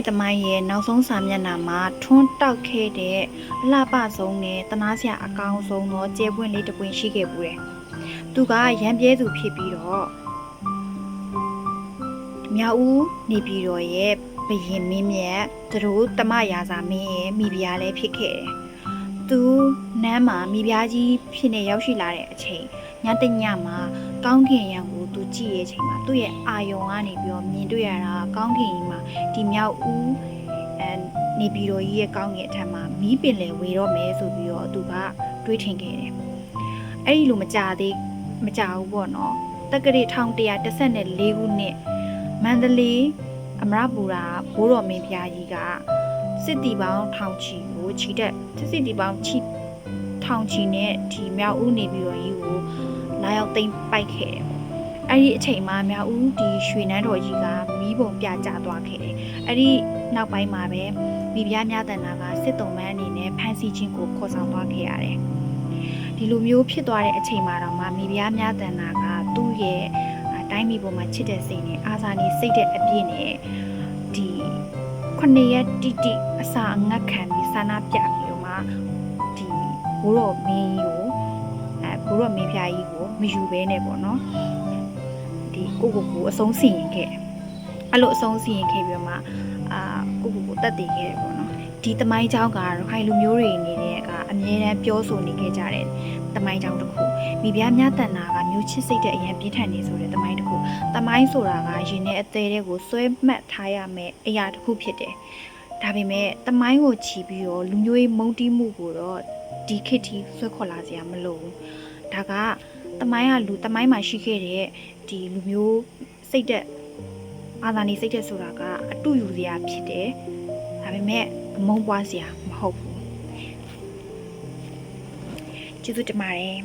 တမိုင်းရဲ့နောက်ဆုံးစာမျက်နှာမှာထွန်းတောက်ခဲ့တဲ့အလှပဆုံးနဲ့တနာစရာအကောင်းဆုံးသောကျဲပွင့်လေးတစ်ပွင့်ရှိခဲ့ပူတယ်။သူကရံပြဲသူဖြစ်ပြီးတော့မြောက်ဦးနေပြည်တော်ရဲ့ဘရင်မင်းမြတ်သူတို့တမရာဇာမင်းရဲ့မိဖုရားလည်းဖြစ်ခဲ့တယ်။သူနန်းမှာမိဖုရားကြီးဖြစ်နေရောက်ရှိလာတဲ့အချိန်ညတညမှာကောင်းကင်ရံကိုသူကြည့်ရဲ့အချိန်မှာသူ့ရဲ့အာယုံကနေပြီးတော့မြင်တွေ့ရတာကောင်းကင်ကြီးမှာဒီမြောက်ဦးနေပြည်တော်ကြီးရဲ့ကောင်းကင်အထက်မှာမီးပင်လယ်ဝေတော့မယ်ဆိုပြီးတော့သူကတွေးထင်ခဲ့တယ်။အဲ့ဒီလိုမကြဘူးပေါ့နော်။တက္ကရာ1114ခုနှစ်မန္တလေးအမရပူရာဘိုးတော်မင်းဖျားကြီးကစစ်တီပေါင်းထောင်ချီကိုချီတက်စစ်တီပေါင်းထောင်ချီနဲ့ဒီမြောက်ဦးနေပြည်တော်ကြီးကိုလာရောက်သိမ်းပိုက်ခဲ့တယ်။အဲ့ဒီအချိန်မှာမြောက်ဦးဒီရွှေနန်းတော်ကြီးကမီးပုံပြကျသွားခဲ့တယ်။အဲ့ဒီနောက်ပိုင်းမှာပဲမိဖုရားများတန်တာကစစ်တုံးမန်းအနေနဲ့ဖမ်းဆီးခြင်းကိုခေါ်ဆောင်သွားခဲ့ရတယ်။ဒီလိုမျိုးဖြစ်သွားတဲ့အချိန်မှာတော့မိဖုရားများတန်တာကသူ့ရဲ့တိုင်းပြည်ပေါ်မှာချစ်တဲ့စိတ်နဲ့အာဇာနည်စိတ်တဲ့အပြည့်နဲ့ဒီ9ရက်တိအစာအငတ်ခံပြီးဆန္ဒပြပြီးတော့မှဒီဘိုးတော်မင်းကြီးကိုဘိုးတော်မင်းဖျားကြီးကိုမယူဘဲနဲ့ပေါ့နော်ဒီကိုအဆုံးစီရင်ခဲ့အဲ့လိုအဆုံးစီရင်ခဲ့ပြီးတော့မှကိုတတ်တည်ခဲ့တယ်ပေါ့နော်ဒီတမိုင်းเจ้าကရခိုင်လူမျိုးတွေနေတဲ့ကအမြဲတမ်းပြောဆိုနေခဲ့ကြတဲ့တမိုင်းเจ้าတစ်ခုမိဖုရားများတန်တာကမျိုးချစ်စိတ်တဲ့အရင်ပြင်းထန်နေဆိုတဲ့တမိုင်းတစ်ခုတမိုင်းဆိုတာကရင်ထဲအသေးတွေကိုစွဲမှတ်ထားရမယ့်အရာတစ်ခုဖြစ်တယ်ဒါပေမဲ့တမိုင်းကိုချီပြီးတော့လူမျိုးရေးမုန်းတီးမှုကိုတော့ဒီခေတ်ထိဆွဲခေါ်လာစရာမလိုဘူးဒါကတမိုင်းမှာရှိခဲ့တဲ့ဒီလူမျိုးစိတ်တဲ့အာဇာနည်စိတ်တဲ့ဆိုတာကအတူယူစရာဖြစ်တယ်ဒါပေမဲ့အမုန်းပွားစရာမဟုတ်ဘူးကျေးဇူးတင်ပါတယ်